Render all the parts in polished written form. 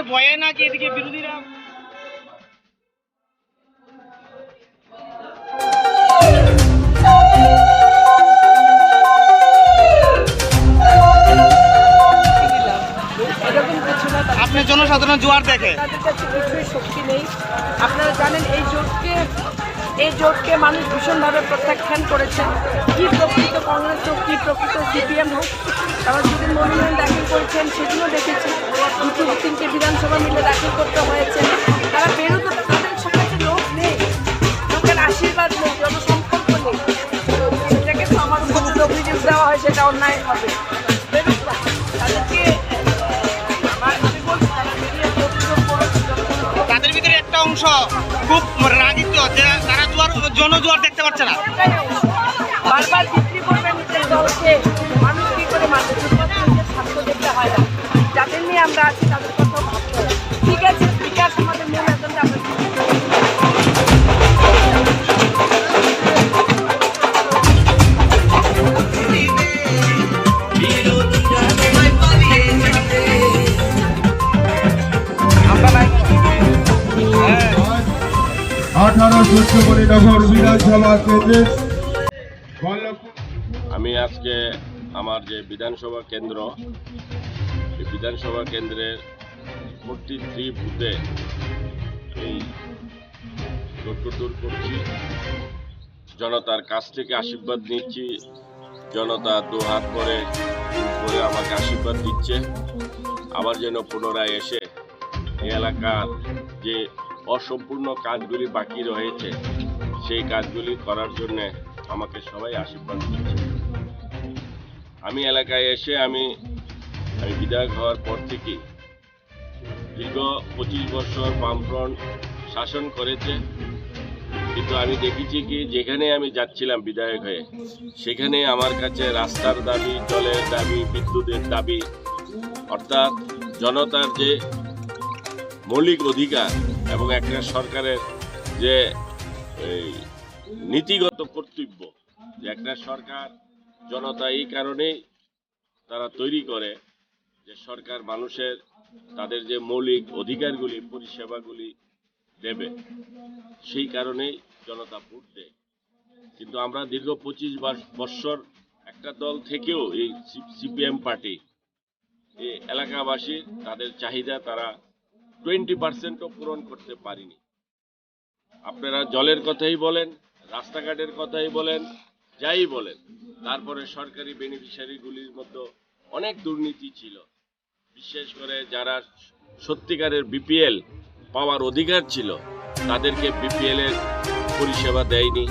জনতার ভয়ে নাকি এদিকে বিরোধীরা আপনি জনসাধারণ জোয়ার দেখে তাদের কাছে কিছুই শক্তি নেই। আপনারা জানেন এই জোটকে মানুষ ভীষণভাবে প্রত্যাখ্যান করেছে। কি প্রকৃত কংগ্রেস হোক, কি প্রকৃত সিপিএম হোক, তারা যদি মনোনয়ন দাখিল করেছেন সেগুলো দেখেছি। দুটো তিনটে বিধানসভা মিলে দাখিল করতে হয়েছে। তারা বেরোতে, তাদের সঙ্গে লোক নেই, লোকের আশীর্বাদ নেই, জনসম্পর্ক নেই। সেটাকে তো আমার উপর অভিযোগ দেওয়া হয়, সেটা অন্যায় হবে। বেরোত না, তাদেরকে তাদের ভিতরে একটা অংশ খুব রাগিত যে তারা জনজোয়ার দেখতে পাচ্ছে না। বারবার বিক্রি করবে নিজের দলকে, মানুষ কি করে মানুষ স্বার্থ দেখতে হয় না। যাদের নিয়ে আমরা আছি তাদের কথাও ভাবতে হবে। ঠিক আছে, বিকাশ আমাদের মূল এজেন্ডা। আমরা আমি আজকে আমার যে বিধানসভা কেন্দ্র, এই বিধানসভা কেন্দ্রের 43 বুথে এই দূর করছি। জনতার কাছ থেকে আশীর্বাদ নিচ্ছি। জনতা দুহাত করে আমাকে আশীর্বাদ দিচ্ছে। আবার যেন পুনরায় এসে এই এলাকার যে অসম্পূর্ণ কাজগুলি বাকি রয়েছে সেই কাজগুলি করার জন্য আমাকে সবাই আশীর্বাদ দিচ্ছে। আমি এলাকায় এসে আমি বিধায়ক হওয়ার পর থেকে দীর্ঘ 25 বছর বামফ্রন্ট শাসন করেছে, কিন্তু আমি দেখেছি কি যেখানে আমি যাচ্ছিলাম বিধায়ক হয়ে সেখানে আমার কাছে রাস্তার দাবি, জলের দাবি, বিদ্যুতের দাবি, অর্থাৎ জনতার যে মৌলিক অধিকার এবং একটা সরকারের যে নীতিগত কর্তব্য, যে একটা সরকার জনতা এই কারণেই তারা তৈরি করে যে সরকার মানুষের তাদের যে মৌলিক অধিকারগুলি, পরিষেবাগুলি দেবে, সেই কারণেই জনতা ভোট দেয়। কিন্তু আমরা দীর্ঘ 25 বছর একটা দল থেকেও এই সিপিএম পার্টি এই এলাকাবাসীর তাদের চাহিদা তারা 20%ও পূরণ করতে পারিনি। আপনারা জলের কথাই বলেন, রাস্তাঘাটের কথাই বলেন, যাই বলেন, তারপরে সরকারি বেনিফিশিয়ারিগুলির মধ্যে অনেক দুর্নীতি ছিল। বিশেষ করে যারা সত্যিকারের বিপিএল পাওয়ার অধিকার ছিল তাদেরকে বিপিএল এর পরিষেবা দেয়নি।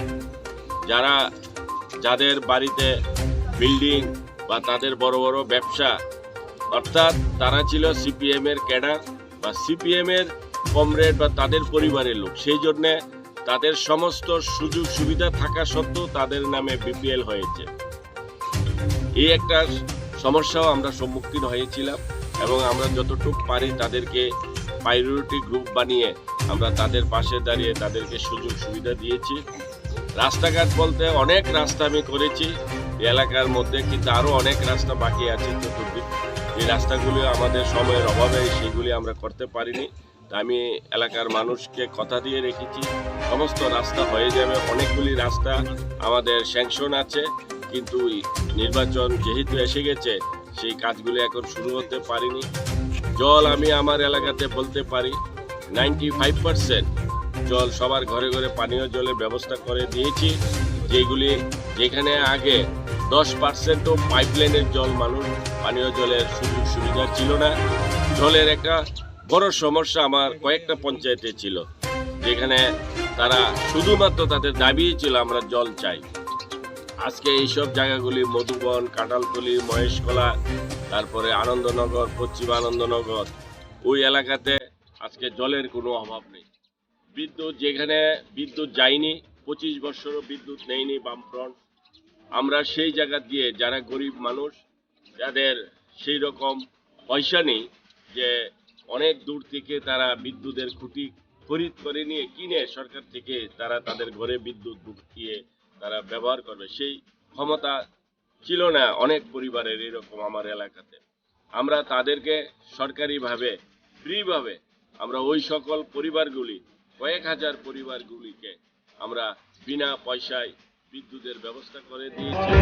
যাদের বাড়িতে বিল্ডিং বা তাদের বড় বড় ব্যবসা, অর্থাৎ তারা ছিল সিপিএম এর ক্যাডার বা সিপিএম এর কমরেড বা তাদের পরিবারের লোক, সেই জন্য তাদের সমস্ত সুযোগ সুবিধা থাকা সত্ত্বেও তাদের নামে বিপিএল হয়েছে। এই একটা সমস্যাও আমরা সম্মুখীন হয়েছিলাম এবং আমরা যতটুকু পারি তাদেরকে প্রায়োরিটি গ্রুপ বানিয়ে আমরা তাদের পাশে দাঁড়িয়ে তাদেরকে সুযোগ সুবিধা দিয়েছি। রাস্তাঘাট বলতে অনেক রাস্তা আমি করেছি এলাকার মধ্যে, কিন্তু আরও অনেক রাস্তা বাকি আছে চতুর্দিক। এই রাস্তাগুলি আমাদের সময়ের অভাবে সেগুলি আমরা করতে পারিনি। আমি এলাকার মানুষকে কথা দিয়ে রেখেছি সমস্ত রাস্তা হয়ে যাবে। অনেকগুলি রাস্তা আমাদের স্যাংশন আছে, কিন্তু নির্বাচন যেহেতু এসে গেছে সেই কাজগুলি এখন শুরু হতে পারিনি। জল আমি আমার এলাকাতে বলতে পারি 95% জল সবার ঘরে ঘরে পানীয় জলের ব্যবস্থা করে দিয়েছি। যেখানে আগে 10%ও পাইপলাইনের জল মানুষ পানীয় জলের সুযোগ সুবিধা ছিল না। জলের একটা বড় সমস্যা আমার কয়েকটা পঞ্চায়েতে ছিল, যেখানে তারা শুধুমাত্র তাদের দাবি ছিল আমরা জল চাই। আজকে এইসব জায়গাগুলি মধুবন, কাঁঠালতলি, মহেশকলা, তারপরে আনন্দনগর, পশ্চিম আনন্দনগর, ওই এলাকাতে আজকে জলের কোনো অভাব নেই। যেখানে বিদ্যুৎ যায়নি, 25 বছরও বিদ্যুৎ নেয়নি বামফ্রন্ট, আমরা সেই জায়গা দিয়ে যারা গরিব মানুষ, যাদের সেই রকম পয়সা নেই যে অনেক দূর থেকে তারা বিদ্যুতের খুঁটি খরিদ করে নিয়ে কিনে সরকার থেকে তারা তাদের ঘরে বিদ্যুৎ ঢুকিয়ে তারা ব্যবহার করবে, সেই ক্ষমতা ছিল না অনেক পরিবারের। এরকম আমার এলাকাতে আমরা তাদেরকে সরকারিভাবে ফ্রিভাবে আমরা ওই সকল পরিবারগুলি, কয়েক হাজার পরিবারগুলিকে আমরা বিনা পয়সায় বিদ্যুতের ব্যবস্থা করে দিয়েছি।